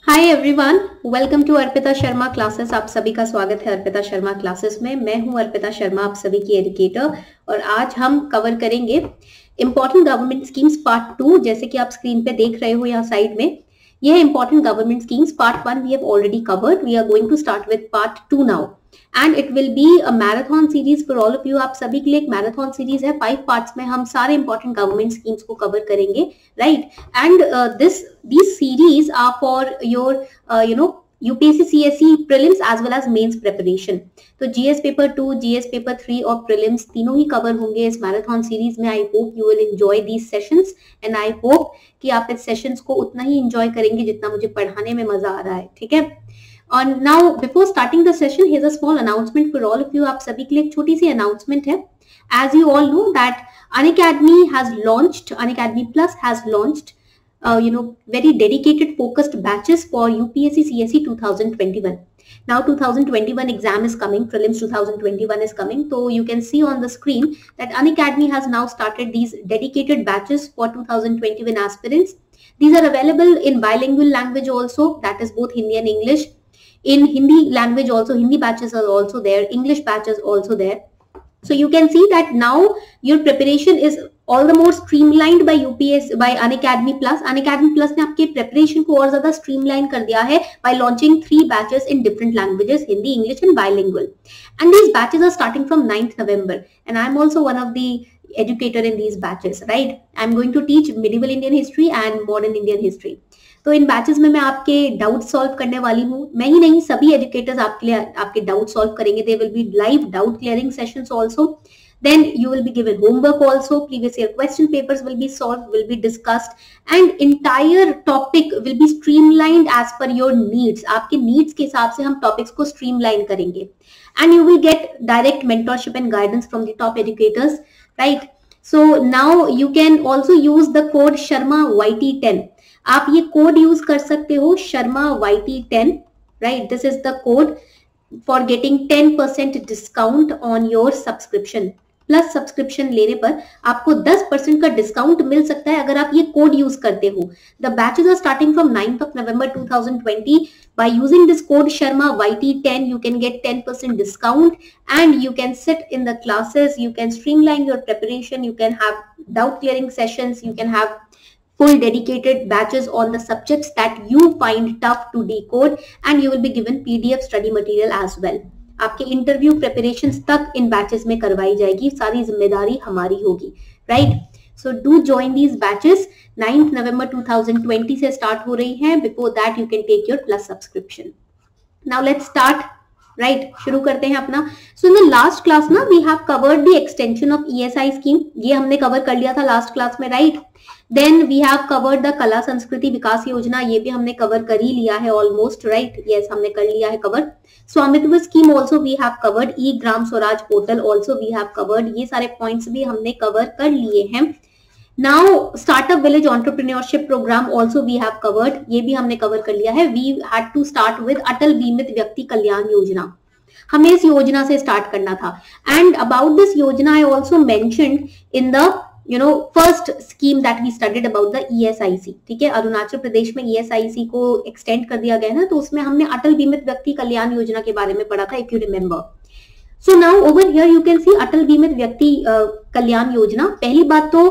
Hi everyone, welcome to Arpita Sharma classes. आप सभी का स्वागत है अर्पिता शर्मा क्लासेस में। मैं हूं अर्पिता शर्मा, आप सभी की एजुकेटर, और आज हम कवर करेंगे इंपॉर्टेंट गवर्नमेंट स्कीम्स पार्ट 2। जैसे कि आप स्क्रीन पे देख रहे हो यहाँ साइड में, यह important government schemes part 1 we have already covered. We are going to start with part 2 now and it will be a marathon series for all of you. आप सभी के लिए एक मैराथन सीरीज है, 5 पार्ट्स में हम सारे इंपॉर्टेंट गवर्नमेंट स्कीम्स को कवर करेंगे, right? And these series are for your UPSC CSE prelims as well as mains preparation। तो GS पेपर 2, GS पेपर 3 और prelims तीनों ही कवर होंगे इस मैराथन सीरीज में। I hope you will enjoy these sessions and I hope कि आप इस sessions को उतना ही एंजॉय करेंगे जितना मुझे पढ़ाने में मजा आ रहा है, ठीक है? और now before starting the session, here's a small announcement for all of you. आप सभी के लिए एक छोटी सी अनाउंसमेंट है। As you all know that Unacademy has launched, Unacademy Plus has launched very dedicated focused batches for UPSC CSE 2021. Now 2021 exam is coming, prelims 2021 is coming. So you can see on the screen that Unacademy has now started these dedicated batches for 2021 aspirants. These are available in bilingual language also, that is both Hindi and English. In Hindi language also, Hindi batches are also there, English batches also there. So you can see that now your preparation is all the more streamlined by Unacademy Plus. Unacademy Plus ने आपके preparation को और ज़्यादा streamline कर दिया है by launching 3 batches in different languages, Hindi, English and bilingual. And these batches are starting from 9th November. And I'm also one of the educator in these batches, right? I'm going to teach medieval Indian history and modern Indian history. तो इन batches में मैं आपके doubt solve करने वाली हूँ। मैं ही नहीं, सभी एजुकेटर्स आपके लिए आपके डाउट सॉल्व करेंगे। They will be live doubt clearing sessions also. Then you will be given homework also. Previous year question papers will be solved, will be discussed, and entire topic will be streamlined as per your needs. आपके needs के हिसाब से हम topics को streamline करेंगे. And you will get direct mentorship and guidance from the top educators, right? So now you can also use the code Sharma YT10. आप ये code use कर सकते हो, Sharma YT10, right? This is the code for getting 10% discount on your subscription. Plus subscription लेने पर आपको 10% का discount मिल सकता है अगर आप ये कोड यूज करते हो। The batches are starting from 9th of November 2020. By using this code Sharma YT10, you can get 10% discount and you can sit in the classes, you can streamline your preparation, you can have doubt clearing sessions, you can have full dedicated batches on the subjects that you find tough to decode, and you will be given PDF study material as well. आपके interview preparations तक इन batches में करवाई जाएगी, सारी जिम्मेदारी हमारी होगी, right? So do join these batches. 9th November 2020 से स्टार्ट हो रही हैं। Before that you can take your plus subscription. Now let's start, right? शुरू करते हैं अपना। So in the last class ना we have covered the extension of ESI scheme. ये हमने कवर कर लिया था लास्ट क्लास में, right? Then we have covered the Kala Sanskriti विकास योजना, ये भी हमने कवर कर ही लिया है ऑलमोस्ट, राइट? यस, हमने कर लिया है cover. Svamitva scheme also we have covered. E Gram Swaraj portal also we have covered. ये सारे पॉइंट्स भी हमने कवर कर लिए हैं। Now startup village entrepreneurship programme also we have covered. ये भी हमने कवर कर लिया है। We had to start with Atal Bimit Vyakti Kalyan योजना। हमें इस योजना से स्टार्ट करना था। And about this yojana I also mentioned in the first scheme that we studied about the ESIC, ठीक है? अरुणाचल प्रदेश में ESIC को एक्सटेंड कर दिया गया ना, तो उसमें हमने अटल बीमित व्यक्ति कल्याण योजना के बारे में पढ़ा था, if you remember. So now over here you can see Atal Bimit Vyakti Kalyan Yojana. पहली बात तो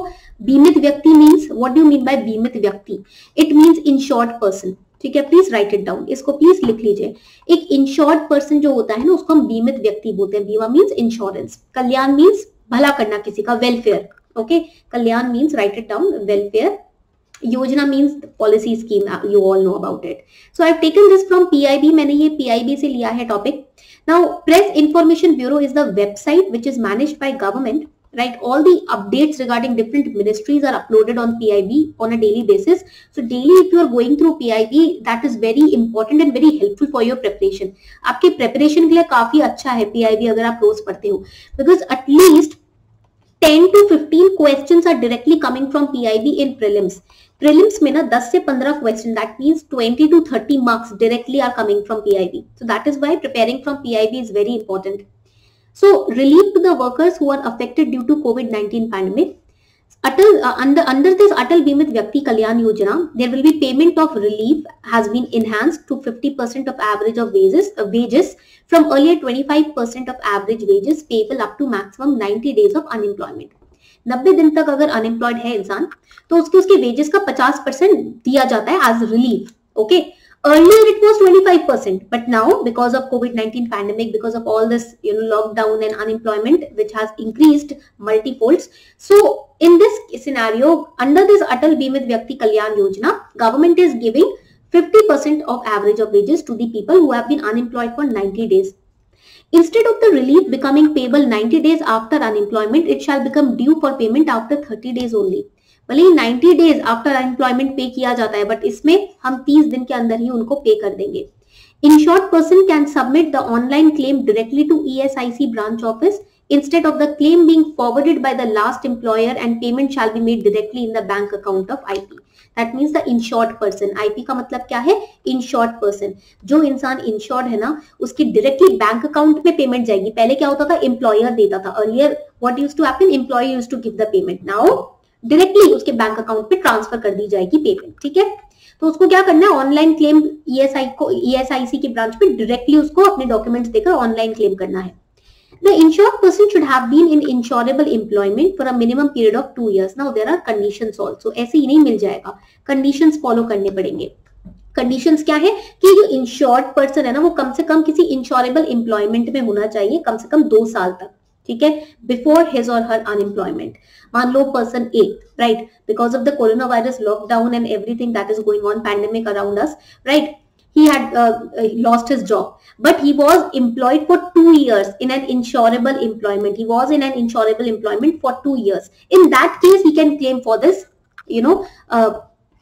Bimit Vyakti means, what do you mean by Bimit Vyakti? It means insured person, ठीक है? प्लीज राइट इट डाउन, इसको प्लीज लिख लीजिए। एक इंश्योर्ड पर्सन जो होता है ना, उसको हम बीमित व्यक्ति बोलते हैं। बीमा मीन्स इंश्योरेंस, कल्याण मीन्स भला करना किसी का, welfare, okay? Kalyan means, write it down, welfare. Yojana means policy scheme, you all know about it. So I have taken this from PIB, मैंने ये PIB से लिया है topic. Now press information bureau is the website which is managed by government, right? All the updates regarding different ministries are uploaded on PIB on a daily basis. So daily if you are going through PIB, that is very important and very helpful for your preparation. आपके preparation के लिए काफी अच्छा है PIB अगर आप रोज पढ़ते हो, because at least 10 to 15 questions are directly coming from PIB in prelims. Prelims में ना 10 से 15 question, that means 20 to 30 marks directly are coming from PIB. So that is why preparing from PIB is very important. So relief to the workers who are affected due to COVID-19 pandemic. Under this Atal Bimat Vyakti Kalyan Yojana, there will be payment of relief has been enhanced to 50% of average of wages from earlier 25% of average wages payable up to maximum 90 days of unemployment. 90 दिन तक अगर unemployed है इंसान तो उसके wages का 50% दिया जाता है as relief. Okay, earlier it was 25%, but now because of COVID-19 pandemic, because of all this lockdown and unemployment which has increased multifolds, so in this scenario under this Atal Bimat Vyakti Kalyan Yojana, government is giving 50% of average of wages to the people who have been unemployed for 90 days. Instead of the relief becoming payable 90 days after unemployment, it shall become due for payment after 30 days only. भले ही 90 days after unemployment पे किया जाता है, but इसमें हम 30 दिन के अंदर ही उनको पे कर देंगे. In short, person can submit the online claim directly to ESIC branch office instead of the claim being forwarded by the last employer and payment shall be made directly in the bank account of IP. That means the insured person. IP का मतलब क्या है? Insured person. जो इंसान insured है ना, उसकी directly bank account में पेमेंट जाएगी. पहले क्या होता था? एम्प्लॉयर देता था. Earlier what used to happen? Employer used to give the payment. Now directly उसके बैंक अकाउंट पे ट्रांसफर कर दी जाएगी पेमेंट. ठीक है, तो उसको क्या करना है? ऑनलाइन क्लेम ESIC की ब्रांच पे डायरेक्टली उसको अपने डॉक्यूमेंट्स देकर ऑनलाइन क्लेम करना है. The insured person should have been in insurable employment for a minimum period of 2 years. Now there are conditions also. ऐसे ही नहीं मिल जाएगा, कंडीशंस फॉलो करने पड़ेंगे. कंडीशंस क्या है कि जो इंश्योर्ड पर्सन है ना, वो कम से कम किसी इंश्योरेबल एम्प्लॉयमेंट में होना चाहिए कम से कम 2 साल तक. ठीक है, बिफोर हिज और हर अनएम्प्लॉयमेंट. मान लो person A, right, because of the corona virus lockdown and everything that is going on, pandemic around us, right, he had lost his job, but he was employed for 2 years in an insurable employment. He was in an insurable employment for 2 years. In that case, he can claim for this,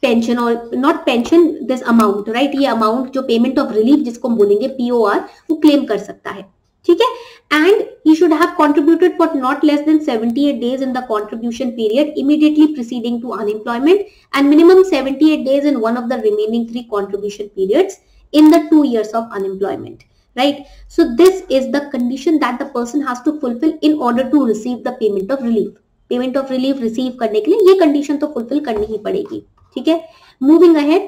pension or not pension, this amount, right? ये amount जो payment of relief जिसको हम बोलेंगे POR, वो claim कर सकता है. ठीक है, and he should have contributed for not less than 78 days in the contribution period immediately preceding to unemployment and minimum 78 days in one of the remaining 3 contribution periods in the 2 years of unemployment, right? So this is the condition that the person has to fulfill in order to receive the payment of relief. Payment of relief receive करने के लिए ये condition तो fulfill करनी ही पड़ेगी. ठीक है, moving ahead,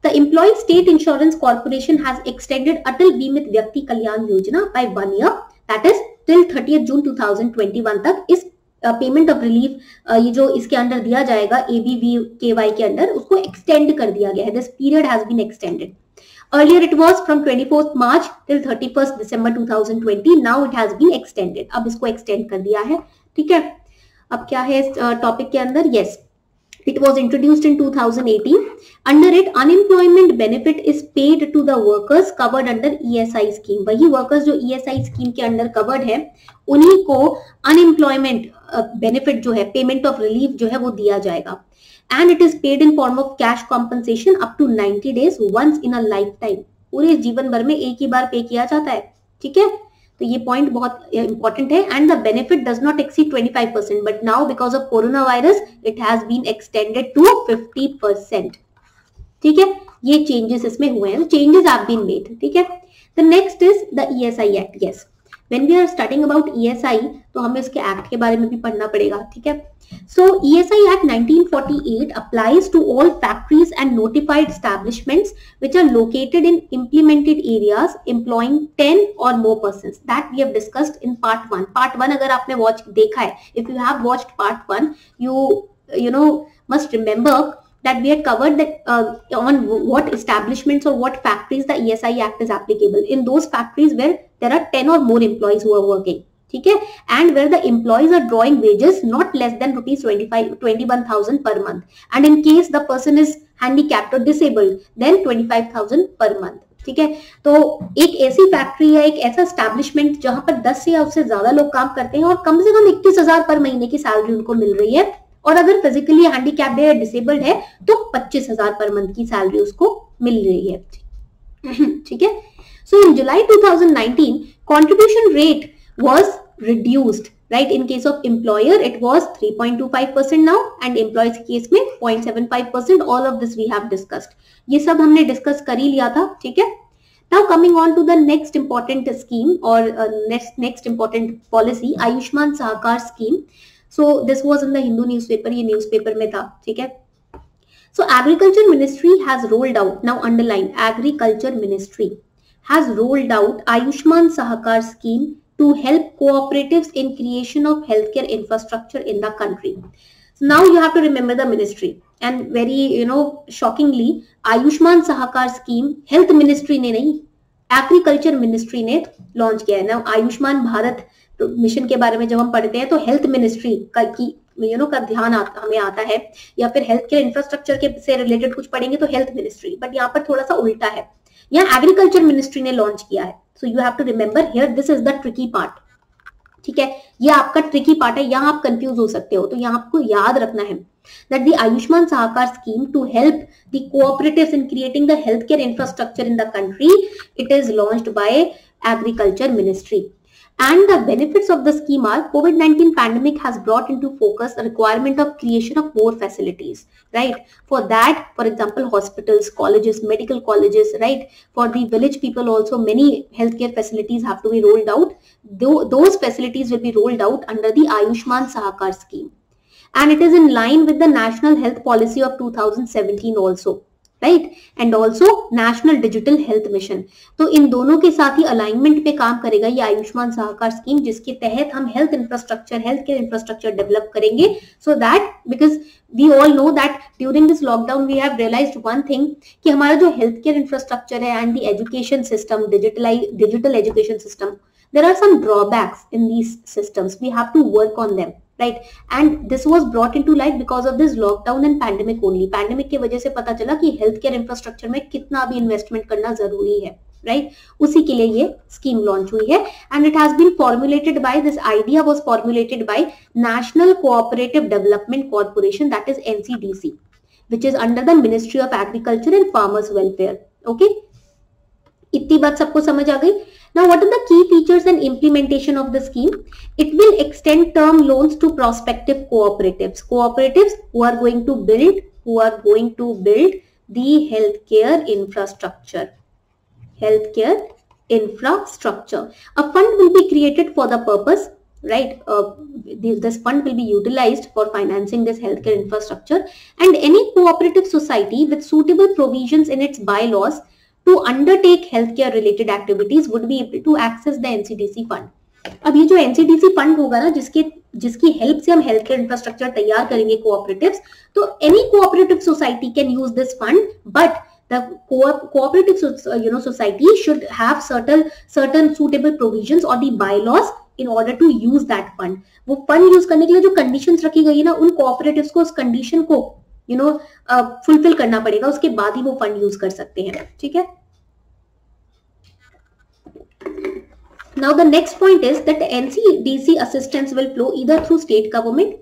the Employee State Insurance Corporation has extended Atal Bimat Vyakti Kalyan Yojana by 1 year, that is till 30th June 2021 तक इस पेमेंट ऑफ रिलीफ ये जो इसके अंडर दिया जाएगा ABVKY के अंडर, उसको एक्सटेंड कर दिया गया है. This period has been extended. Earlier it was from 24th March till 31st December 2020. Now it has been extended. अब इसको एक्सटेंड कर दिया है. ठीक है, अब क्या है इस टॉपिक के अंदर? Yes, it was introduced in 2018. Under it, unemployment benefit is paid to the workers covered under ESI scheme. वही workers जो ESI scheme के अंडर covered है, उन्हीं को unemployment benefit जो है, payment of relief जो है वो दिया जाएगा. And it is paid in form of cash compensation up to 90 days once in a lifetime. पूरे जीवन भर में एक ही बार पे किया जाता है. ठीक है, तो ये पॉइंट बहुत इंपॉर्टेंट है. And the benefit does not exceed 25%, but now because of corona virus it has been extended to 50%. ठीक है, ये चेंजेस इसमें हुए हैं, चेंजेस हैव बीन मेड. ठीक है, the next is the ESI act. Yes, when we are starting about ESI तो हमें इसके एक्ट के बारे में भी पढ़ना पड़ेगा. ठीक है, so ESI Act 1948 applies to all factories and notified establishments which are located in implemented areas employing 10 or more persons. That we have discussed in part 1. Part 1 अगर आपने watch देखा है, if you have watched part 1, you must remember that we had covered that on what establishments or what factories the ESI Act is applicable. In those factories where there are 10 or more employees who are working. ठीक है, and where the employees are drawing wages not less than rupees 21,000 per month, and in case the person is handicapped or disabled then 25,000 per month. ठीक है, तो एक ऐसी factory या एक ऐसा एस्टैब्लिशमेंट जहां पर 10 से या उससे ज्यादा लोग काम करते हैं और कम से कम 21,000 पर महीने की सैलरी उनको मिल रही है, और अगर फिजिकली हैंडीकैप्ड है या डिसेबल्ड है तो 25,000 पर मंथ की सैलरी उसको मिल रही है. ठीक है, सो इन जुलाई 2019 contribution rate was reduced, right? In case of employer it was 3.25% now, and employees case में 0.75%. all of this we have discussed. ये सब हमने डिस्कस कर ही लिया था. ठीक है, now coming on to the next important scheme or next important policy, Ayushman Sahakar scheme. So this was in the Hindu newspaper, ये न्यूज़पेपर में था, ठीक है. So Agriculture Ministry has rolled out, now underline, Agriculture Ministry has rolled out Ayushman Sahakar scheme to help cooperatives in creation of healthcare infrastructure in the country. So now you have to remember the ministry, and very shockingly Ayushman Sahakar scheme health ministry ने नहीं, agriculture ministry ने launch किया है. ना Ayushman Bharat mission के बारे में जब हम पढ़ते हैं तो हेल्थ मिनिस्ट्री का का ध्यान हमें आता है, या फिर हेल्थ केयर इंफ्रास्ट्रक्चर के से रिलेटेड कुछ पढ़ेंगे तो हेल्थ मिनिस्ट्री, बट यहाँ पर थोड़ा सा उल्टा है, यहाँ एग्रीकल्चर मिनिस्ट्री ने लॉन्च किया है. So you have to remember here, this is the tricky part, ठीक है, ये आपका ट्रिकी पार्ट है, यहाँ आप कंफ्यूज हो सकते हो, तो यहाँ आपको याद रखना है that the Ayushman Sahakar scheme to help the cooperatives in creating the healthcare infrastructure in the country, it is launched by Agriculture Ministry. And the benefits of the scheme are COVID-19 pandemic has brought into focus a requirement of creation of more facilities, right? For that, for example, hospitals, colleges, medical colleges, right? For the village people also, many healthcare facilities have to be rolled out. Those facilities will be rolled out under the Ayushman Sahakar scheme. And it is in line with the National Health Policy of 2017 also, right? And also National Digital Health Mission. तो इन दोनों के साथ ही alignment पे काम करेगा ये Ayushman Sahakar scheme, जिसके तहत हम हेल्थ केयर इंफ्रास्ट्रक्चर डेवलप करेंगे, so that because we all know that during this lockdown we have realised one thing कि हमारा जो हेल्थ केयर इंफ्रास्ट्रक्चर है and the education system, digital education system, there are some drawbacks in these systems. We have to work on them, right? And this was brought into light because of this lockdown and pandemic only. Pandemic की वजह से पता चला कि health care infrastructure में कितना भी investment करना जरूरी है, right? उसी के लिए ये स्कीम लॉन्च हुई है, and it has been formulated by, this idea was formulated by National Cooperative Development Corporation, that is NCDC, which is under the Ministry of Agriculture and Farmers Welfare. Okay? इतनी बात सबको समझ आ गई? Now, what are the key features and implementation of the scheme? It will extend term loans to prospective cooperatives who are going to build the healthcare infrastructure. A fund will be created for the purpose, right? This fund will be utilized for financing this healthcare infrastructure, and any cooperative society with suitable provisions in its bylaws to undertake healthcare related activities would be able to access the NCDC fund. अब ये जो NCDC fund होगा ना, जिसकी help से हम health care infrastructure तैयार करेंगे कोऑपरेटिव्स, तो any cooperative society can use this fund, but the cooperative society should have certain suitable provisions or the bylaws in order to use that fund. वो fund use करने के लिए जो conditions रखी गई है ना, उन कोऑपरेटिव्स को उस कंडीशन को फुलफिल करना पड़ेगा, उसके बाद ही वो फंड यूज कर सकते हैं, ठीक है. Now the next point is that the NCDC assistance will flow either through state government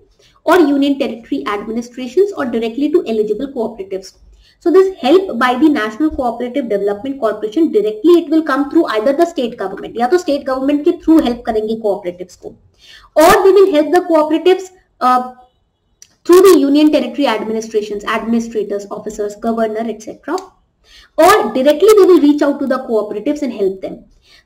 or union territory administrations or directly to eligible cooperatives. So this help by the National Cooperative Development Corporation, directly it will come through either the state government, या तो state government के through help करेंगे cooperatives को, or they will help the cooperatives through the union territory administrations, administrators, officers, governor, etc. Or directly they will reach out to the cooperatives and help them.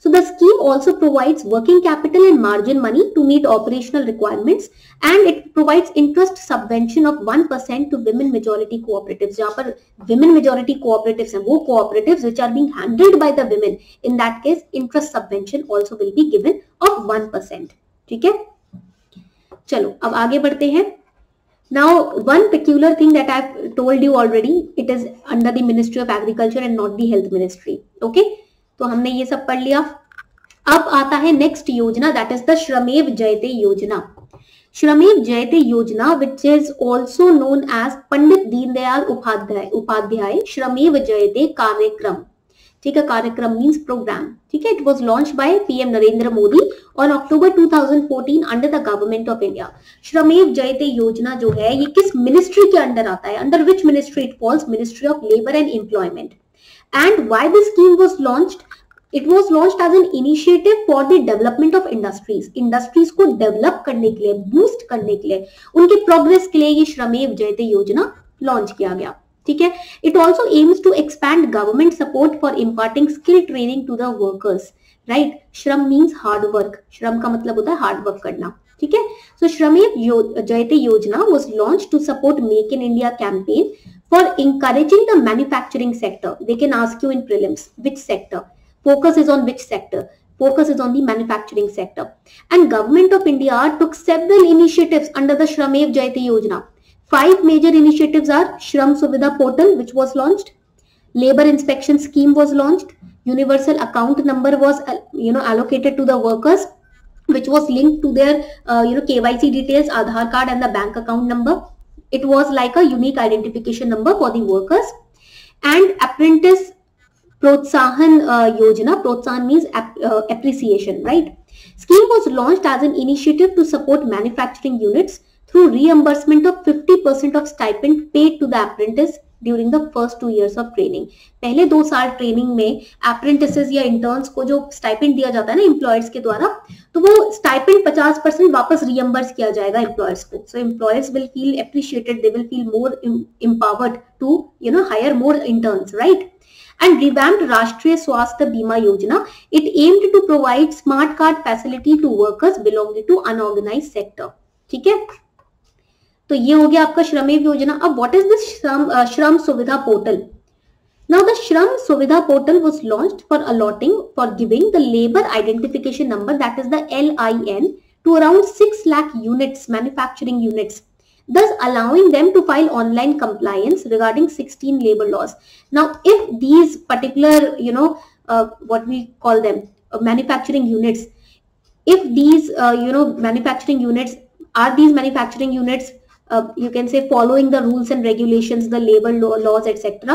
So the scheme also provides working capital and margin money to meet operational requirements, and it provides interest subvention of 1% to women majority cooperatives. जहाँ पर women majority cooperatives हैं, वो cooperatives which are being handled by the women, in that case interest subvention also will be given of 1%. ठीक है, चलो अब आगे बढ़ते हैं. Now, one peculiar thing that I've told you already, it is under the Ministry of Agriculture and not the Health Ministry. Okay? तो हमने ये सब पढ़ लिया. अब आता है नेक्स्ट योजना, दैट इज द श्रमेव जयते योजना. Shramev Jayate Yojana, which is also known as Pandit Deendayal Upadhyay Shramev Jayate Karyakram. ठीक है, कार्यक्रम मीन्स प्रोग्राम. ठीक है, it was launch by PM Narendra Modi on October 2014 under the government of India. Shramev Jayate Yojana जो है ये किस मिनिस्ट्री के अंडर आता है? Under which ministry it falls? Ministry of labour and employment. And why this scheme was launched? It was launched as an initiative for the development of industries. Industries को develop करने के लिए, boost करने के लिए, उनके प्रोग्रेस के लिए ये श्रमेव जयते योजना लॉन्च किया गया. ठीक है. It also aims to expand government support for imparting skill training to the workers. Right? श्रम means hard work. श्रम का मतलब होता है हार्ड वर्क करना. ठीक है. So Shramev Jayate Yojana was launched to support Make in India campaign for encouraging the manufacturing sector. They can ask you in prelims which sector. Focus is on which sector? Focus is on the manufacturing sector. And Government of India took several initiatives under the Shramev Jayate Yojana. 5 major initiatives are Shram Suvidha portal, which was launched. Labor inspection scheme was launched. Universal account number was allocated to the workers, which was linked to their KYC details, Aadhaar card and the bank account number. It was like a unique identification number for the workers. And apprentice Protsahan Yojana. Protsahan means appreciation, right? Scheme was launched as an initiative to support manufacturing units through reimbursement of 50% of stipend paid to the apprentice during the first 2 years of training. पहले 2 साल training में apprentices या interns को जो stipend दिया जाता है ना एम्प्लॉयर्स के द्वारा, तो वो स्टाइपेंड 50% वापस रियम्बर्स किया जाएगा एम्प्लॉयर्स को. So employers will feel appreciated, they will feel more empowered to hire more interns, right? And revamped Rashtriya Swasthya Bima Yojana. It aimed to provide smart card facility to workers belonging to unorganized sector. ठीक है, तो ये हो गया आपका श्रमेव योजना. अब what is this श्रम सुविधा पोर्टल? नाउ द श्रम सुविधा portal was launched for allotting for giving the labour identification number, that is the LIN, to around 6 lakh units, manufacturing units, thus allowing them to file online compliance regarding 16 labor laws. Now if these particular what we call them manufacturing units, if these manufacturing units, are these manufacturing units you can say following the rules and regulations, the labor laws, etc.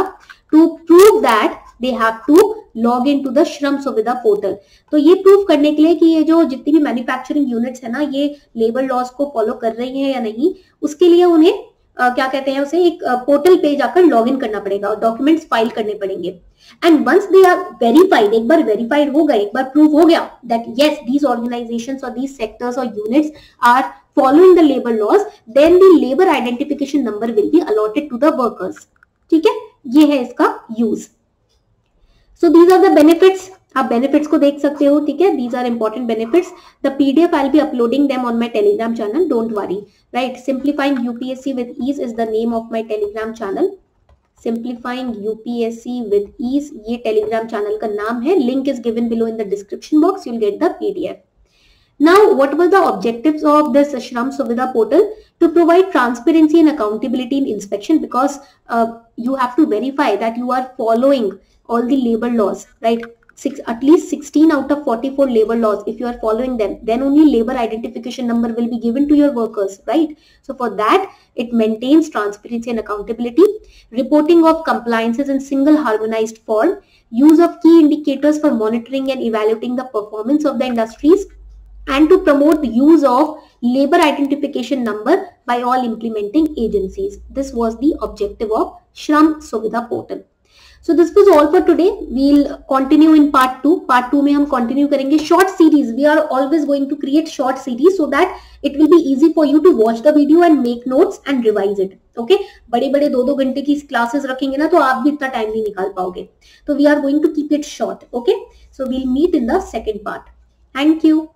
To prove that they have to log into the Shram Suvidha portal. तो ये prove करने के लिए कि ये जो जितनी भी मैन्युफैक्चरिंग यूनिट्स है ना, ये लेबर लॉज को फॉलो कर रही हैं या नहीं, उसके लिए उन्हें क्या कहते हैं, उसे एक पोर्टल पे जाकर लॉग इन करना पड़ेगा और डॉक्यूमेंट्स फाइल करने पड़ेंगे. And once they are verified, एक बार वेरीफाइड हो गए, एक बार प्रूव हो गया दैट यस दीज ऑर्गेनाइजेशंस और दीज सेक्टर्स और units are following the labor laws, then the labor identification number will be allotted to the workers. ठीक है, ये है इसका use. So these are the benefits. आप बेनिफिट्स को देख सकते हो. ठीक है, these are important benefits. The PDF I'll be uploading them on my Telegram channel. Don't worry. Right? Simplifying UPSC with ease is the name of my Telegram channel. Simplifying UPSC with ease, ये Telegram channel का नाम है. Link is given below in the description box. You'll get the PDF. Now, what were the objectives of this Shram Suvidha portal? To provide transparency and accountability in inspection, because you have to verify that you are following all the labor laws, right? At least 16 out of 44 labor laws, if you are following them, then only labor identification number will be given to your workers, right? So for that, it maintains transparency and accountability, reporting of compliances in single harmonized form, use of key indicators for monitoring and evaluating the performance of the industries, and to promote the use of labor identification number by all implementing agencies. This was the objective of Shram Suvidha portal. So this was all for today. We'll continue in part 2. Part 2 में हम continue करेंगे short series. We are always going to create short series so that it will be easy for you to watch the video and make notes and revise it. Okay? बड़े-बड़े 2-2 घंटे की classes रखेंगे ना तो आप भी इतना time नहीं निकाल पाओगे. तो we are going to keep it short. Okay? So we'll meet in the second part. Thank you.